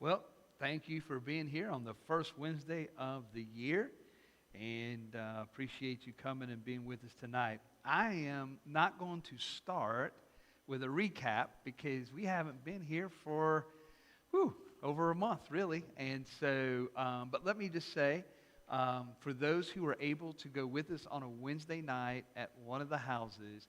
Well, thank you for being here on the first Wednesday of the year, and appreciate you coming and being with us tonight. I am not going to start with a recap because we haven't been here for over a month, really. And so, but let me just say, for those who were able to go with us on a Wednesday night at one of the houses,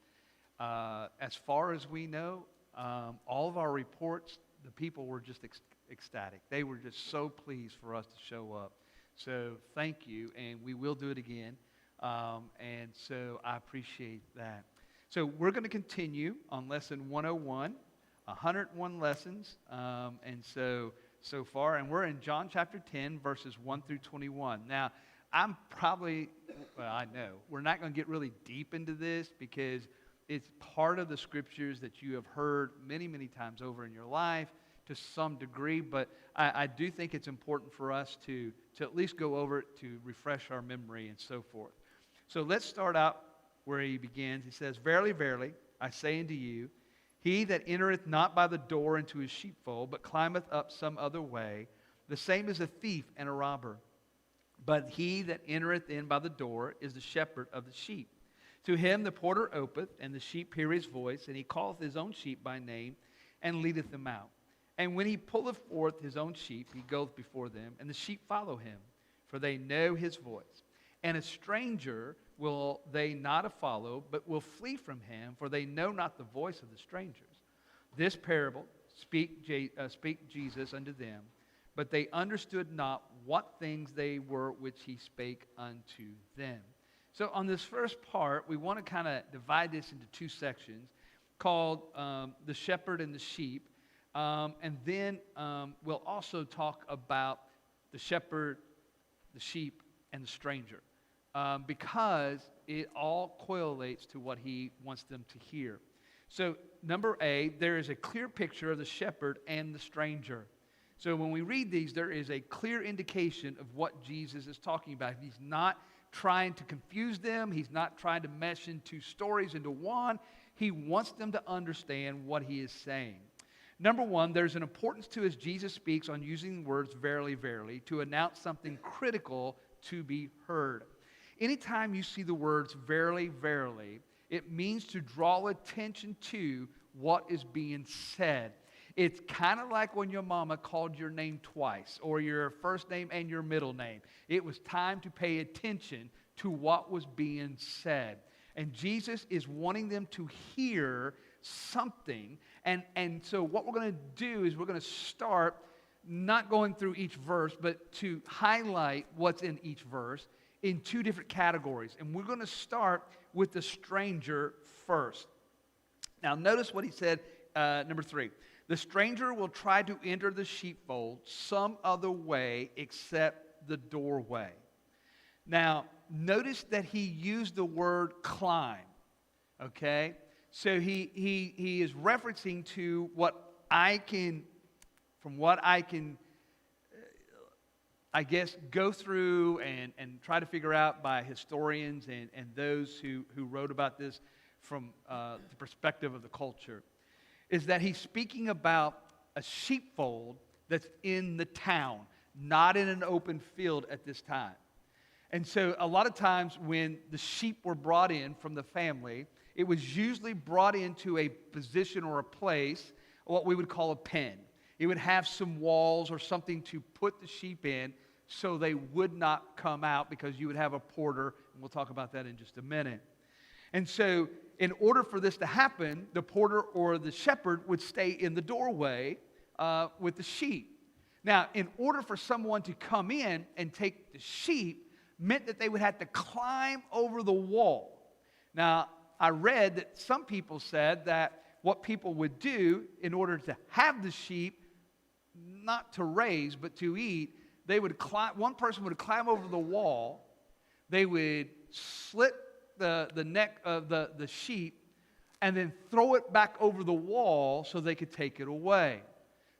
as far as we know, all of our reports, the people were just ecstatic. They were just so pleased for us to show up. So thank you, and we will do it again. And so I appreciate that. So we're going to continue on lesson 101, 101 lessons, and so far, and we're in John chapter 10, verses 1 through 21. Now, I know, we're not going to get really deep into this because it's part of the scriptures that you have heard many, many times over in your life to some degree, but I do think it's important for us to at least go over it to refresh our memory and so forth. So let's start out where he begins. He says, "Verily, verily, I say unto you, he that entereth not by the door into his sheepfold, but climbeth up some other way, the same is a thief and a robber. But he that entereth in by the door is the shepherd of the sheep. To him the porter openeth, and the sheep hear his voice, and he calleth his own sheep by name, and leadeth them out. And when he pulleth forth his own sheep, he goeth before them, and the sheep follow him, for they know his voice. And a stranger will they not follow, but will flee from him, for they know not the voice of the strangers. This parable speak Jesus unto them, but they understood not what things they were which he spake unto them." So on this first part, we want to kind of divide this into two sections called the shepherd and the sheep. And then we'll also talk about the shepherd, the sheep, and the stranger. Because it all correlates to what he wants them to hear. So, number A, there is a clear picture of the shepherd and the stranger. So when we read these, there is a clear indication of what Jesus is talking about. He's not trying to confuse them. He's not trying to mesh in two stories into one. He wants them to understand what he is saying. Number one, there's an importance to as Jesus speaks on using the words "verily, verily" to announce something critical to be heard. Anytime you see the words "verily, verily," it means to draw attention to what is being said. It's kind of like when your mama called your name twice, or your first name and your middle name. It was time to pay attention to what was being said. And Jesus is wanting them to hear something. And so what we're going to do is we're going to start not going through each verse, but to highlight what's in each verse in two different categories. And we're going to start with the stranger first. Now notice what he said, number 3. "The stranger will try to enter the sheepfold some other way except the doorway." Now, notice that he used the word climb, okay? So he is referencing to from what I can, I guess, go through and try to figure out by historians and those who wrote about this from the perspective of the culture, is that he's speaking about a sheepfold that's in the town, not in an open field at this time. And so a lot of times when the sheep were brought in from the family, it was usually brought into a position or a place, what we would call a pen. It would have some walls or something to put the sheep in so they would not come out, because you would have a porter, and we'll talk about that in just a minute. And so in order for this to happen, the porter or the shepherd would stay in the doorway with the sheep. Now, in order for someone to come in and take the sheep, meant that they would have to climb over the wall. Now, I read that some people said that what people would do in order to have the sheep, not to raise, but to eat, they would climb, one person would climb over the wall, they would slit the neck of the sheep, and then throw it back over the wall so they could take it away.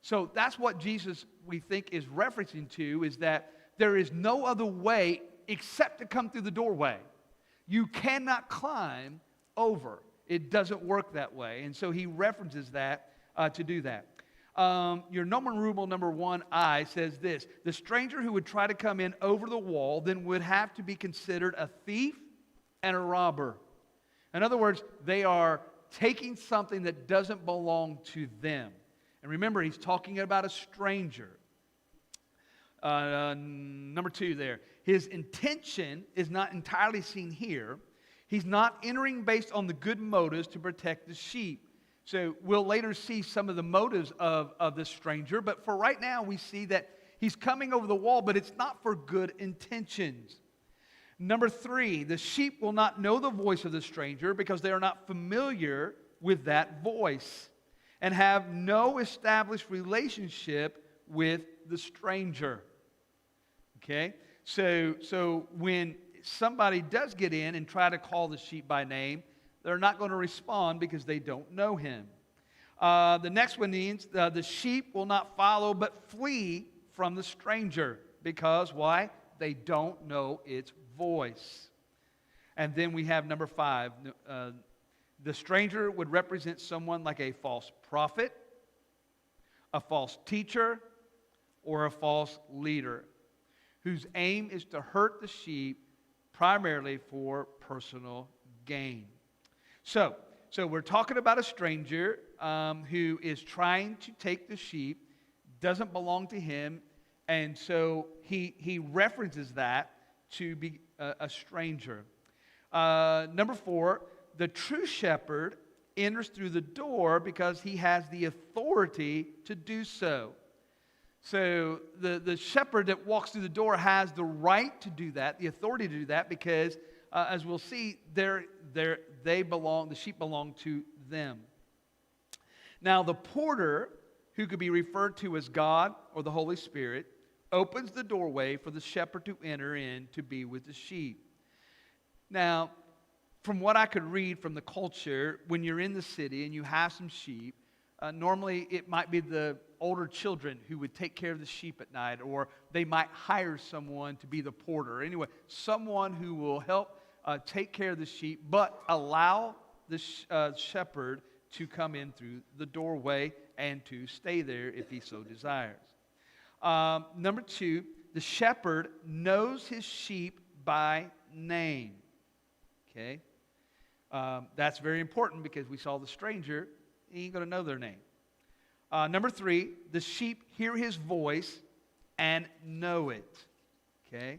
So that's what Jesus, we think, is referencing to, is that there is no other way except to come through the doorway. You cannot climb over. It doesn't work that way. And so he references that to do that. your Roman rule number 1I says this: the stranger who would try to come in over the wall then would have to be considered a thief and a robber. In other words, they are taking something that doesn't belong to them. And remember, he's talking about a stranger. Number 2 there. His intention is not entirely seen here. He's not entering based on the good motives to protect the sheep. So we'll later see some of the motives of this stranger. But for right now, we see that he's coming over the wall, but it's not for good intentions. Number 3, the sheep will not know the voice of the stranger because they are not familiar with that voice and have no established relationship with the stranger. Okay? So when somebody does get in and try to call the sheep by name, they're not going to respond because they don't know him. The next one means the sheep will not follow but flee from the stranger because, why? They don't know its voice. And then we have number 5. The stranger would represent someone like a false prophet, a false teacher, or a false leader whose aim is to hurt the sheep primarily for personal gain. So we're talking about a stranger who is trying to take the sheep, doesn't belong to him, and so he references that to be a stranger. Number 4, the true shepherd enters through the door because he has the authority to do so. So the shepherd that walks through the door has the right to do that, the authority to do that, because as we'll see, the sheep belong to them. Now the porter, who could be referred to as God or the Holy Spirit, opens the doorway for the shepherd to enter in to be with the sheep. Now, from what I could read from the culture, when you're in the city and you have some sheep, normally it might be the older children who would take care of the sheep at night, or they might hire someone to be the porter. Anyway, someone who will help take care of the sheep, but allow the shepherd to come in through the doorway and to stay there if he so desires. Number 2, the shepherd knows his sheep by name. Okay? That's very important because we saw the stranger, he ain't going to know their name. Number 3, the sheep hear his voice and know it. Okay?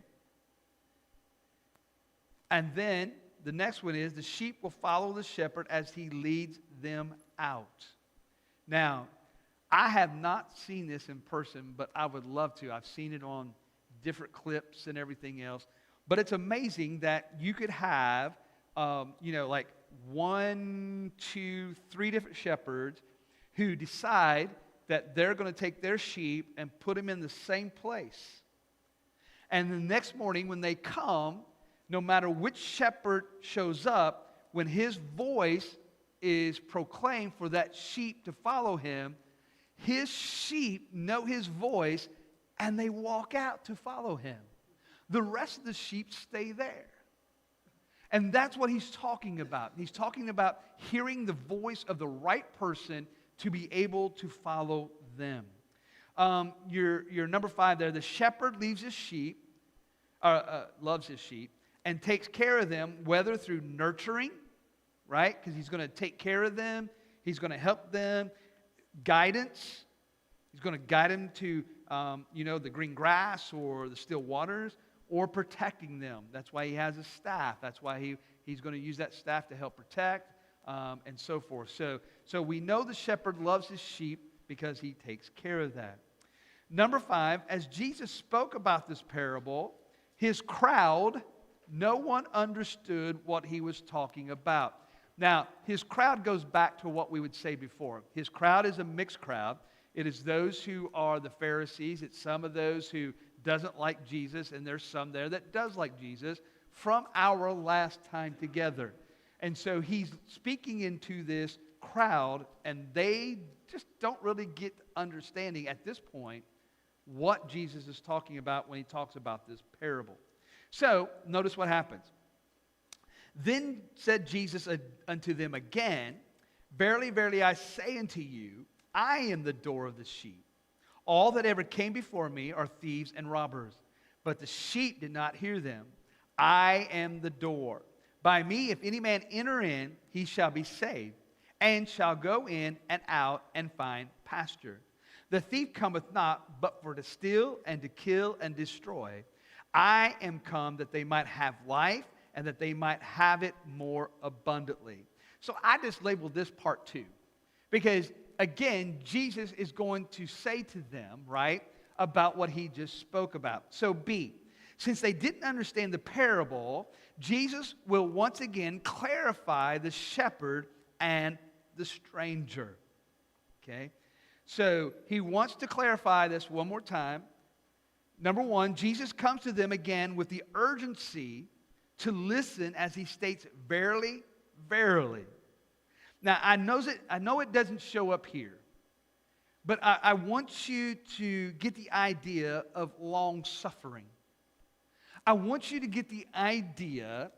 And then the next one is the sheep will follow the shepherd as he leads them out. Now, I have not seen this in person, but I would love to. I've seen it on different clips and everything else. But it's amazing that you could have, like 1, 2, 3 different shepherds who decide that they're going to take their sheep and put them in the same place. And the next morning when they come, no matter which shepherd shows up, when his voice is proclaimed for that sheep to follow him, his sheep know his voice and they walk out to follow him. The rest of the sheep stay there. And that's what he's talking about. He's talking about hearing the voice of the right person to be able to follow them. Your number 5 there, the shepherd leaves his sheep, loves his sheep, and takes care of them, whether through nurturing, right? Because he's going to take care of them. He's going to help them. Guidance. He's going to guide them to, the green grass or the still waters, or protecting them. That's why he has a staff. That's why he's going to use that staff to help protect, and so forth. So we know the shepherd loves his sheep because he takes care of that. Number 5, as Jesus spoke about this parable, his crowd, no one understood what he was talking about. Now, his crowd goes back to what we would say before. His crowd is a mixed crowd. It is those who are the Pharisees. It's some of those who doesn't like Jesus, and there's some there that does like Jesus from our last time together. And so he's speaking into this crowd, and they just don't really get understanding at this point what Jesus is talking about when he talks about this parable. So, notice what happens. Then said Jesus unto them again, Verily, verily, I say unto you, I am the door of the sheep. All that ever came before me are thieves and robbers, but the sheep did not hear them. I am the door. By me, if any man enter in, he shall be saved, and shall go in and out and find pasture. The thief cometh not, but for to steal and to kill and destroy. I am come that they might have life, and that they might have it more abundantly. So I just labeled this part 2. Because, again, Jesus is going to say to them, right, about what he just spoke about. So B, since they didn't understand the parable, Jesus will once again clarify the shepherd and the stranger. Okay? So he wants to clarify this one more time. Number 1, Jesus comes to them again with the urgency to listen as he states, verily, verily. Now, I know it doesn't show up here, but I want you to get the idea of long-suffering. I want you to get the idea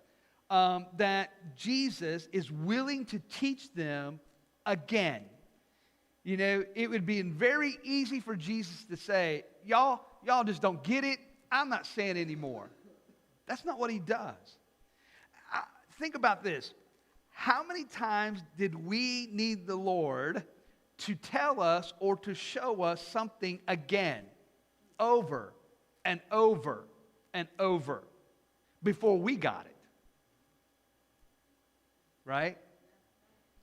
that Jesus is willing to teach them again. You know, it would be very easy for Jesus to say, y'all just don't get it. I'm not saying anymore. That's not what he does. Think about this. How many times did we need the Lord to tell us or to show us something again, over and over and over, before we got it? Right?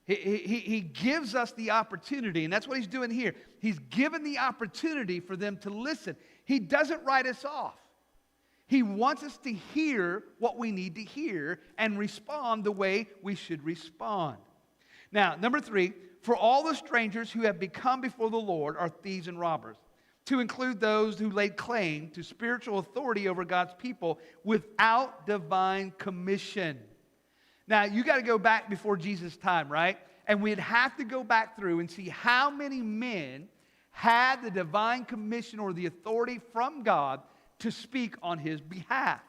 He gives us the opportunity, and that's what he's doing here. He's given the opportunity for them to listen. He doesn't write us off. He wants us to hear what we need to hear and respond the way we should respond. Now, number 3, for all the strangers who have become before the Lord are thieves and robbers, to include those who laid claim to spiritual authority over God's people without divine commission. Now, you got to go back before Jesus' time, right? And we'd have to go back through and see how many men had the divine commission or the authority from God to speak on his behalf.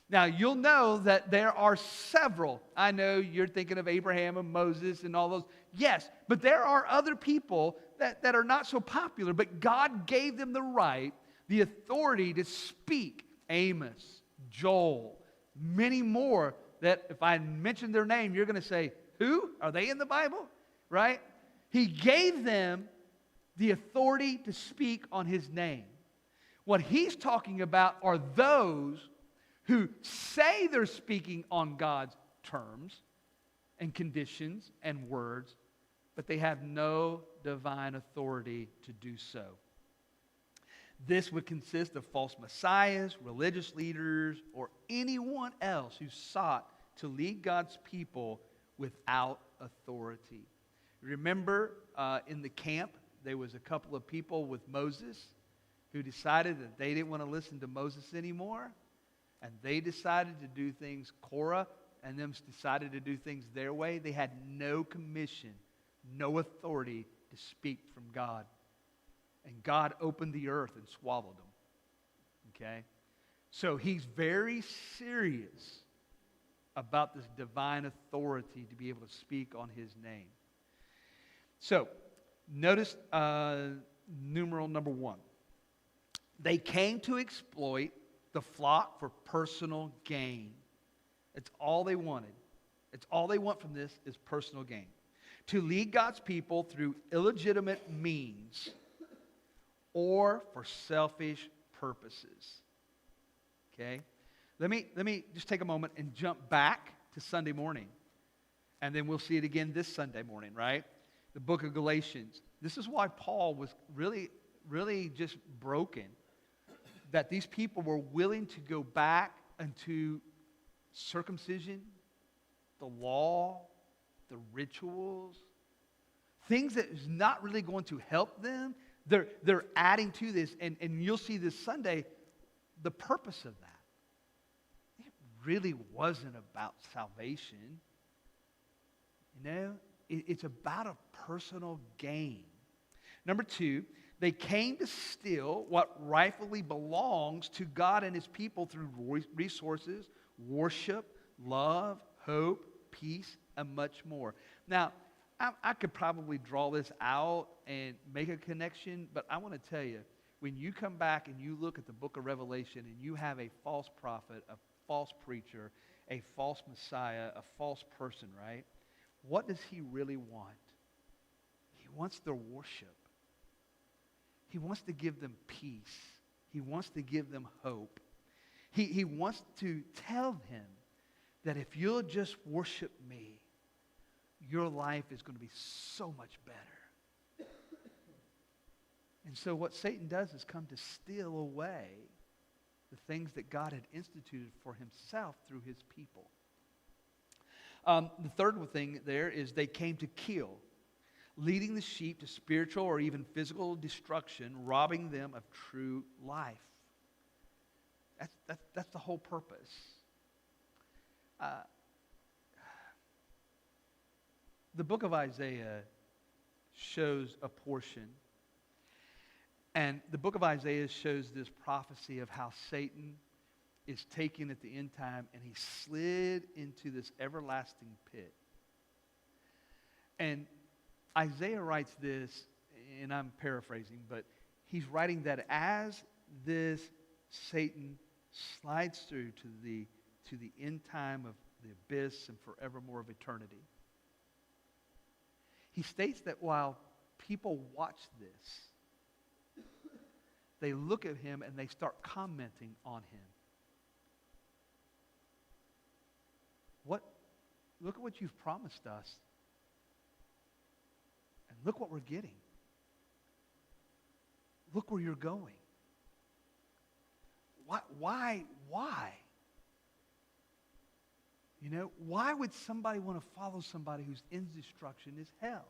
Now, you'll know that there are several. I know you're thinking of Abraham and Moses and all those. Yes, but there are other people that are not so popular, but God gave them the right, the authority to speak. Amos, Joel, many more that if I mention their name, you're going to say, who? Are they in the Bible? Right? He gave them the authority to speak on his name. What he's talking about are those who say they're speaking on God's terms and conditions and words, but they have no divine authority to do so. This would consist of false messiahs, religious leaders, or anyone else who sought to lead God's people without authority. Remember in the camp, there was a couple of people with Moses who decided that they didn't want to listen to Moses anymore, and they decided to do things, Korah and them decided to do things their way. They had no commission, no authority to speak from God. And God opened the earth and swallowed them. Okay? So he's very serious about this divine authority to be able to speak on his name. So, notice numeral number 1. They came to exploit the flock for personal gain. It's all they wanted. It's all they want from this is personal gain. To lead God's people through illegitimate means or for selfish purposes. Okay? Let me just take a moment and jump back to Sunday morning. And then we'll see it again this Sunday morning, right? The book of Galatians. This is why Paul was really just broken. That these people were willing to go back into circumcision, the law, the rituals, things that is not really going to help them. They're adding to this, and you'll see this Sunday the purpose of that. It really wasn't about salvation. You know, it's about a personal gain. Number 2, they came to steal what rightfully belongs to God and his people through resources, worship, love, hope, peace, and much more. Now, I could probably draw this out and make a connection, but I want to tell you, when you come back and you look at the book of Revelation and you have a false prophet, a false preacher, a false Messiah, a false person, right? What does he really want? He wants their worship. He wants to give them peace. He wants to give them hope. He wants to tell them that if you'll just worship me, your life is going to be so much better. And so what Satan does is come to steal away the things that God had instituted for himself through his people. The third thing there is they came to kill, leading the sheep to spiritual or even physical destruction, robbing them of true life. That's the whole purpose. The book of Isaiah shows a portion. And the book of Isaiah shows this prophecy of how Satan is taken at the end time and he slid into this everlasting pit. And Isaiah writes this, and I'm paraphrasing, but he's writing that as this Satan slides through to the end time of the abyss and forevermore of eternity, he states that while people watch this, they look at him and they start commenting on him. Look at what you've promised us. And look what we're getting. Look where you're going. Why? You know, why would somebody want to follow somebody whose end destruction is hell?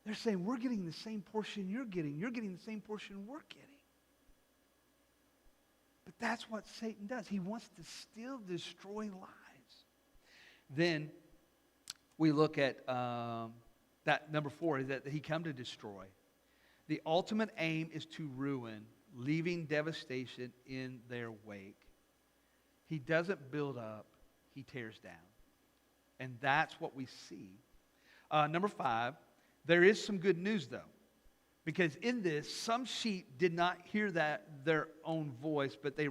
They're saying, we're getting the same portion you're getting. You're getting the same portion we're getting. But that's what Satan does. He wants to still destroy lives. Then we look at that number 4, is that he come to destroy. The ultimate aim is to ruin, leaving devastation in their wake. He doesn't build up, he tears down. And that's what we see. Number 5, there is some good news though. Because in this, some sheep did not hear their own voice, but they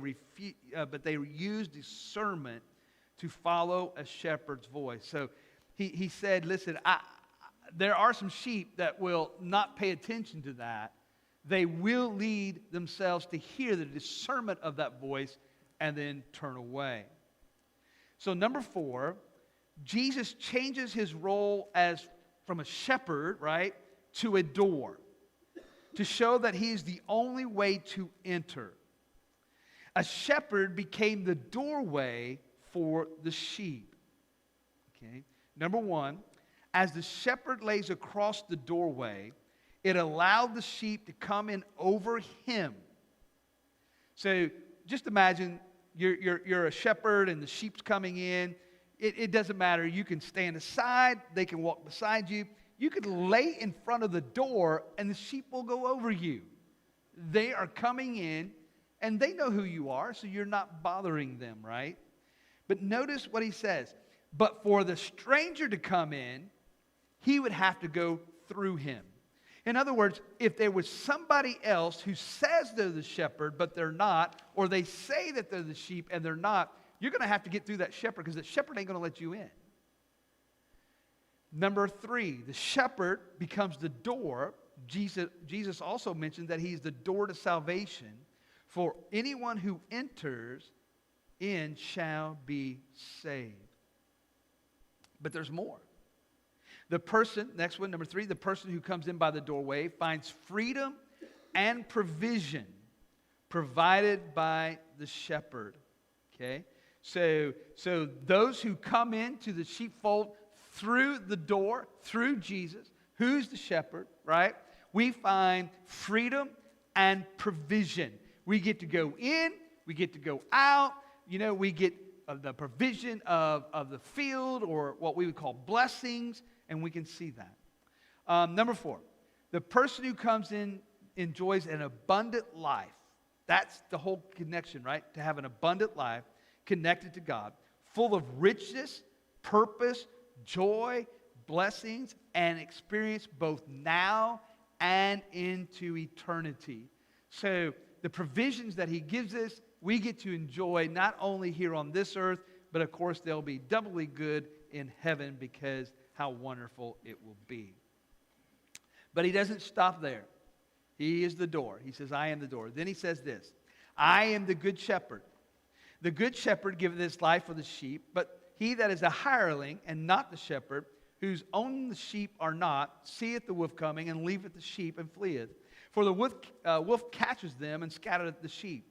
used discernment to follow a shepherd's voice. So he said, listen, there are some sheep that will not pay attention to that. They will lead themselves to hear the discernment of that voice and then turn away. So number 4, Jesus changes his role as from a shepherd, right, to a door, to show that he is the only way to enter. A shepherd became the doorway for the sheep. Okay. Number 1, as the shepherd lays across the doorway, it allowed the sheep to come in over him. So just imagine you're a shepherd and the sheep's coming in. It doesn't matter. You can stand aside. They can walk beside you. You could lay in front of the door and the sheep will go over you. They are coming in and they know who you are, so you're not bothering them, right? But notice what he says. But for the stranger to come in, he would have to go through him. In other words, if there was somebody else who says they're the shepherd, but they're not, or they say that they're the sheep and they're not, you're going to have to get through that shepherd because that shepherd ain't going to let you in. Number 3, the shepherd becomes the door. Jesus also mentioned that he's the door to salvation. For anyone who enters in shall be saved. But there's more. The person, next one, number 3, the person who comes in by the doorway finds freedom and provision provided by the shepherd. Okay? So those who come into the sheepfold through the door, through Jesus, who's the shepherd, right? We find freedom and provision. We get to go in, we get to go out, we get the provision of the field, or what we would call blessings, and we can see that. Number 4, the person who comes in enjoys an abundant life. That's the whole connection, right? To have an abundant life connected to God, full of richness, purpose, joy, blessings, and experience both now and into eternity. So the provisions that he gives us, we get to enjoy not only here on this earth, but of course they'll be doubly good in heaven because how wonderful it will be. But he doesn't stop there. He is the door. He says, I am the door. Then he says this, I am the good shepherd. The good shepherd giveth his life for the sheep, but he that is a hireling and not the shepherd, whose own the sheep are not, seeth the wolf coming and leaveth the sheep and fleeth. For the wolf catches them and scattereth the sheep.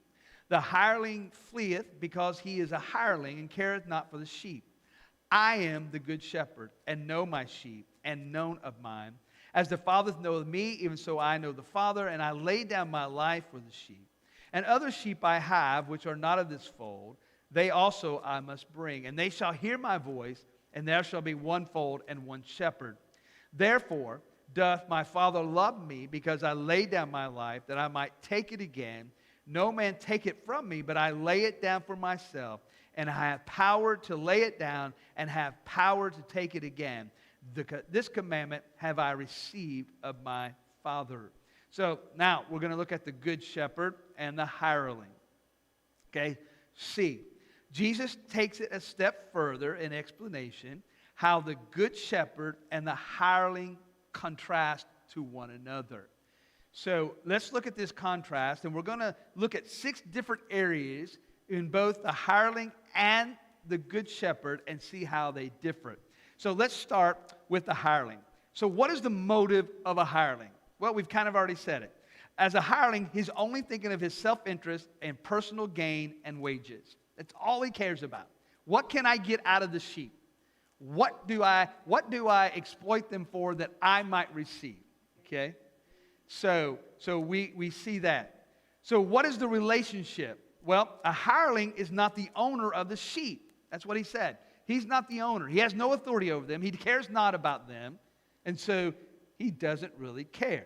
The hireling fleeth because he is a hireling and careth not for the sheep. I am the good shepherd and know my sheep and known of mine. As the Father knoweth me, even so I know the Father, and I lay down my life for the sheep. And other sheep I have, which are not of this fold, they also I must bring. And they shall hear my voice, and there shall be one fold and one shepherd. Therefore doth my Father love me, because I lay down my life, that I might take it again. No man take it from me, but I lay it down for myself. And I have power to lay it down, and have power to take it again. This commandment have I received of my Father. So now we're going to look at the good shepherd and the hireling. Okay, C. Jesus takes it a step further in explanation how the good shepherd and the hireling contrast to one another. So let's look at this contrast, and we're going to look at 6 different areas in both the hireling and the good shepherd and see how they differ. So let's start with the hireling. So what is the motive of a hireling? Well, we've kind of already said it. As a hireling, he's only thinking of his self-interest and personal gain and wages. That's all he cares about. What can I get out of the sheep? What do I exploit them for that I might receive? Okay? So we see that. So what is the relationship? Well, a hireling is not the owner of the sheep. That's what he said. He's not the owner. He has no authority over them. He cares not about them. And so he doesn't really care.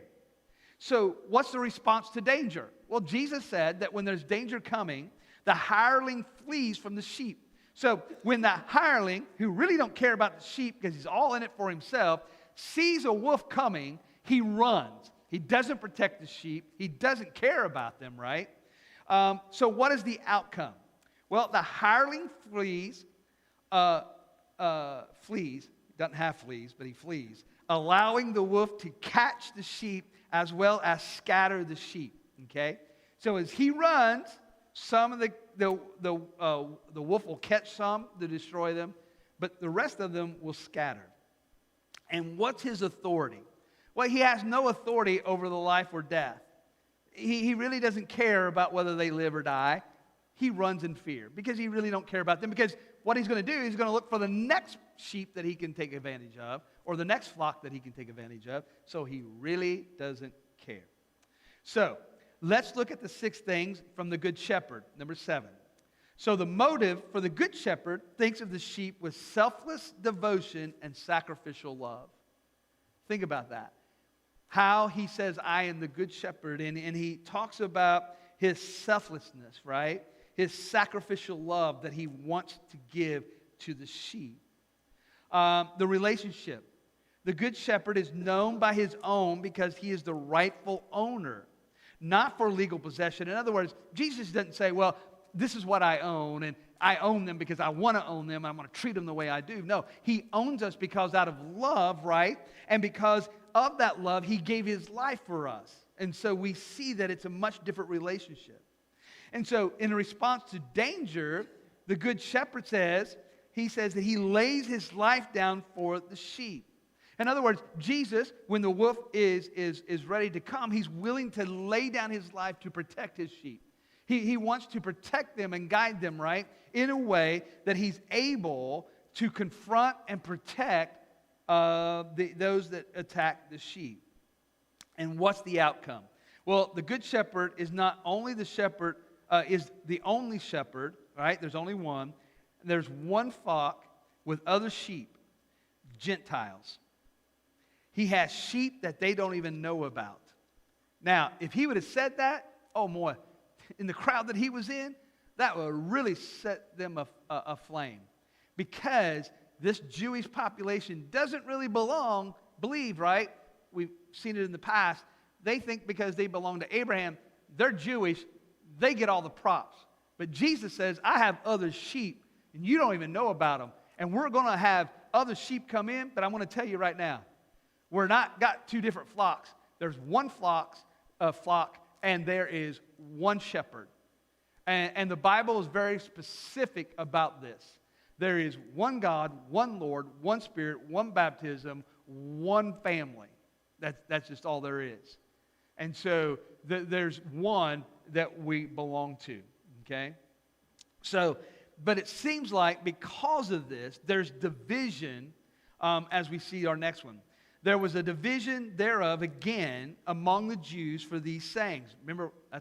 So what's the response to danger? Well, Jesus said that when there's danger coming, the hireling flees from the sheep. So when the hireling, who really don't care about the sheep because he's all in it for himself, sees a wolf coming, he runs. He doesn't protect the sheep. He doesn't care about them, right? So what is the outcome? Well, the hireling flees, doesn't have fleas, but he flees, allowing the wolf to catch the sheep as well as scatter the sheep. Okay? So as he runs, some of the wolf will catch some to destroy them, but the rest of them will scatter. And what's his authority? Well, he has no authority over the life or death. He really doesn't care about whether they live or die. He runs in fear because he really don't care about them. Because what he's going to do, he's going to look for the next sheep that he can take advantage of or the next flock that he can take advantage of. So he really doesn't care. So let's look at the 6 things from the Good Shepherd, number 7. So the motive for the Good Shepherd thinks of the sheep with selfless devotion and sacrificial love. Think about that. How he says, I am the Good Shepherd, and he talks about his selflessness, right? His sacrificial love that he wants to give to the sheep. The relationship. The Good Shepherd is known by his own because he is the rightful owner, not for legal possession. In other words, Jesus doesn't say, well, this is what I own, and I own them because I want to own them, and I'm going to treat them the way I do. No, he owns us because out of love, right? And because of that love, he gave his life for us. And so we see that it's a much different relationship. And so in response to danger, the Good Shepherd says that he lays his life down for the sheep. In other words, Jesus, when the wolf is ready to come, he's willing to lay down his life to protect his sheep. He wants to protect them and guide them, right, in a way that he's able to confront and protect those that attack the sheep. And what's the outcome? Well, the Good Shepherd is not only the shepherd, is the only shepherd, right? There's only one. There's one flock with other sheep, Gentiles. He has sheep that they don't even know about. Now, if he would have said that, oh boy, in the crowd that he was in, that would really set them aflame. Because this Jewish population doesn't really believe, right? We've seen it in the past. They think because they belong to Abraham, they're Jewish, they get all the props. But Jesus says, I have other sheep, and you don't even know about them. And we're going to have other sheep come in, but I'm going to tell you right now, we're not got two different flocks. There's one flock, and there is one shepherd. And the Bible is very specific about this. There is one God, one Lord, one Spirit, one baptism, one family. That's just all there is. And so there's one that we belong to, okay? So, but it seems like because of this, there's division as we see our next one. There was a division thereof again among the Jews for these sayings. Remember, I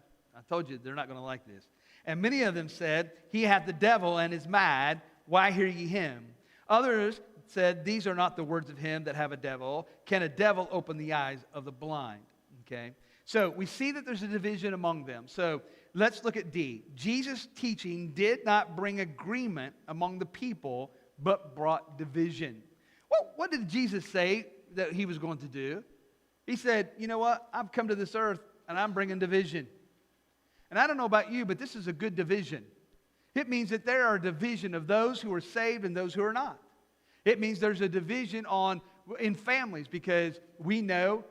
told you they're not going to like this. And many of them said, he hath the devil and is mad. Why hear ye him? Others said, these are not the words of him that have a devil. Can a devil open the eyes of the blind? Okay. So we see that there's a division among them. So let's look at D. Jesus' teaching did not bring agreement among the people, but brought division. Well, what did Jesus say that he was going to do? He said, you know what? I've come to this earth and I'm bringing division. And I don't know about you, but this is a good division. It means that there are a division of those who are saved and those who are not. It means there's a division in families, because we know,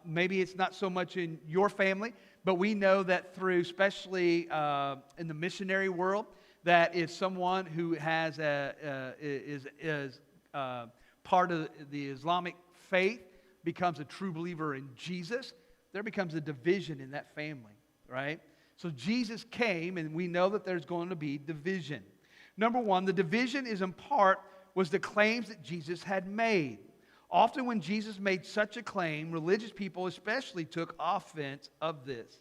maybe it's not so much in your family, but we know that through, especially in the missionary world, that if someone who has is part of the Islamic faith becomes a true believer in Jesus, there becomes a division in that family, right? So Jesus came, and we know that there's going to be division. Number one, the division is in part was the claims that Jesus had made. Often when Jesus made such a claim, religious people especially took offense of this.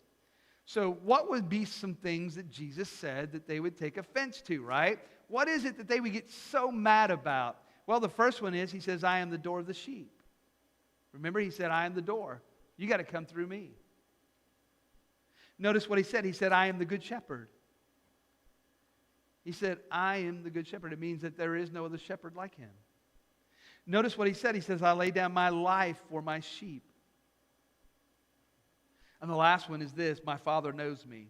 So what would be some things that Jesus said that they would take offense to, right? What is it that they would get so mad about? Well, the first one is, he says, I am the door of the sheep. Remember, he said, I am the door. You got to come through me. Notice what he said. He said, I am the good shepherd. He said, I am the good shepherd. It means that there is no other shepherd like him. Notice what he said. He says, I lay down my life for my sheep. And the last one is this, my Father knows me.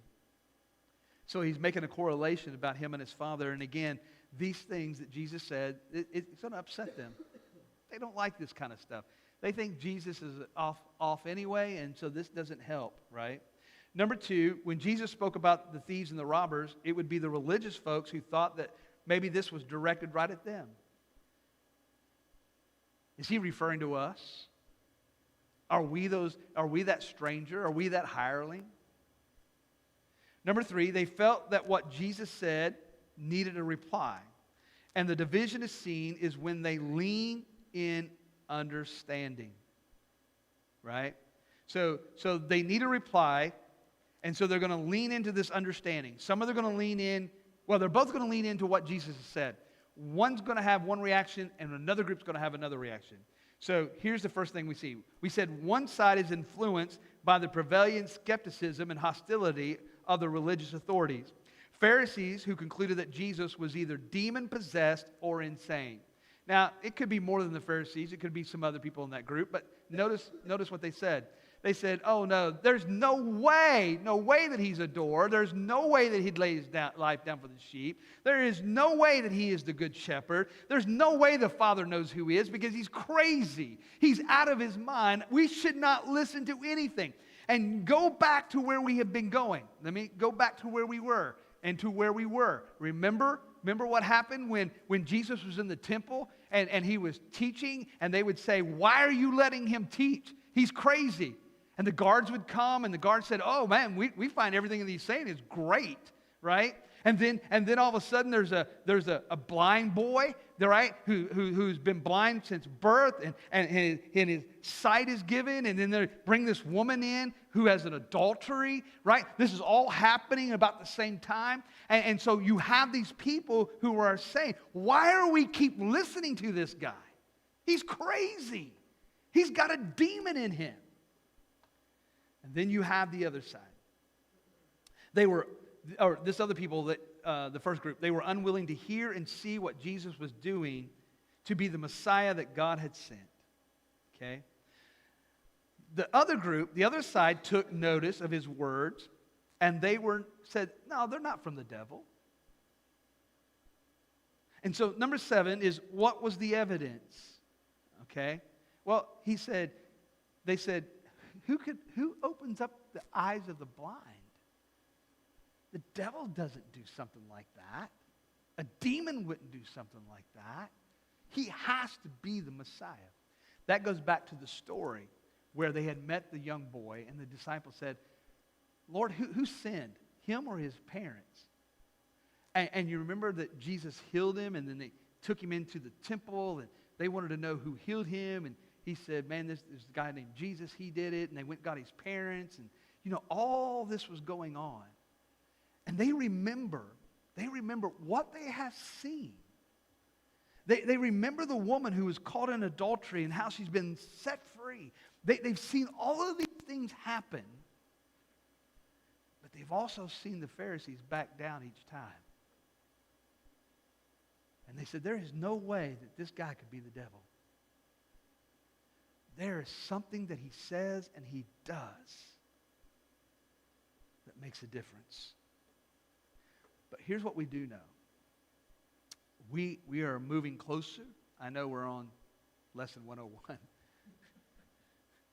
So he's making a correlation about him and his Father. And again, these things that Jesus said, it's going to upset them. They don't like this kind of stuff. They think Jesus is off anyway, and so this doesn't help, right? Number two, when Jesus spoke about the thieves and the robbers, it would be the religious folks who thought that maybe this was directed right at them. Is he referring to us? Are we that stranger? Are we that hireling? Number three, they felt that what Jesus said needed a reply. And the division is seen is when they lean in understanding. Right? So they need a reply, and so they're going to lean into this understanding. Some of them are going to lean in, well, they're both going to lean into what Jesus has said. One's going to have one reaction, and another group's going to have another reaction. So here's the first thing we see. We said one side is influenced by the prevailing skepticism and hostility of the religious authorities. Pharisees who concluded that Jesus was either demon-possessed or insane. Now, it could be more than the Pharisees. It could be some other people in that group. But notice what they said. They said, oh, no, there's no way that he's a door. There's no way that he'd lay his life down for the sheep. There is no way that he is the good shepherd. There's no way the Father knows who he is, because he's crazy. He's out of his mind. We should not listen to anything. And go back to where we have been going. Let me go back to where we were and to where we were. Remember what happened when Jesus was in the temple and he was teaching, and they would say, why are you letting him teach? He's crazy. And the guards would come, and the guards said, oh, man, we find everything that he's saying is great, right? And then all of a sudden there's a blind boy, right, who's been blind since birth, and his sight is given, and then they bring this woman in who has an adultery, right? This is all happening about the same time. And so you have these people who are saying, why are we keep listening to this guy? He's crazy. He's got a demon in him. And then you have the other side. This other people, that the first group, they were unwilling to hear and see what Jesus was doing, to be the Messiah that God had sent. Okay? The other group, the other side, took notice of his words, and they said, no, they're not from the devil. And so number 7 is, what was the evidence? Okay? Well, they said, who opens up the eyes of the blind? The devil doesn't do something like that. A demon wouldn't do something like that. He has to be the Messiah. That goes back to the story where they had met the young boy, and the disciples said, Lord, who sinned, him or his parents? And you remember that Jesus healed him, and then they took him into the temple, and they wanted to know who healed him, and he said, man, this guy named Jesus, he did it, and they went and got his parents, and all this was going on. And they remember what they have seen. They remember the woman who was caught in adultery and how she's been set free. They've seen all of these things happen, but they've also seen the Pharisees back down each time. And they said, there is no way that this guy could be the devil. There is something that he says and he does that makes a difference. But here's what we do know. We are moving closer. I know we're on lesson 101.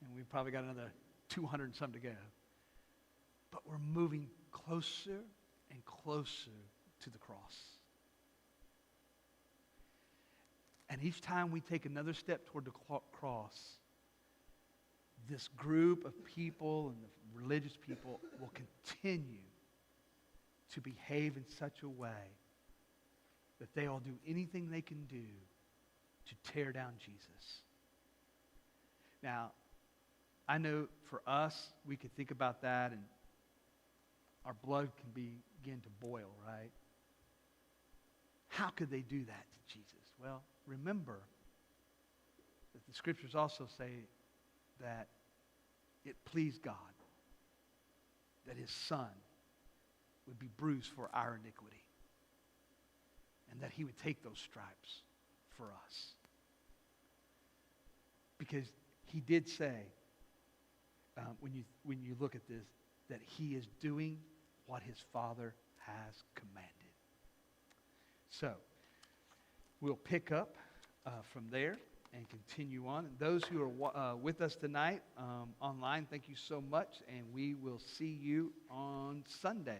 And we've probably got another 200 and some to go. But we're moving closer and closer to the cross. And each time we take another step toward the cross, this group of people and the religious people will continue to behave in such a way that they will do anything they can do to tear down Jesus. Now, I know for us, we could think about that and our blood can begin to boil, right? How could they do that to Jesus? Well, remember that the scriptures also say that it pleased God that his son would be bruised for our iniquity and that he would take those stripes for us. Because he did say, when you look at this, that he is doing what his Father has commanded. So, we'll pick up from there and continue on. And those who are with us tonight online, thank you so much, and we will see you on Sunday.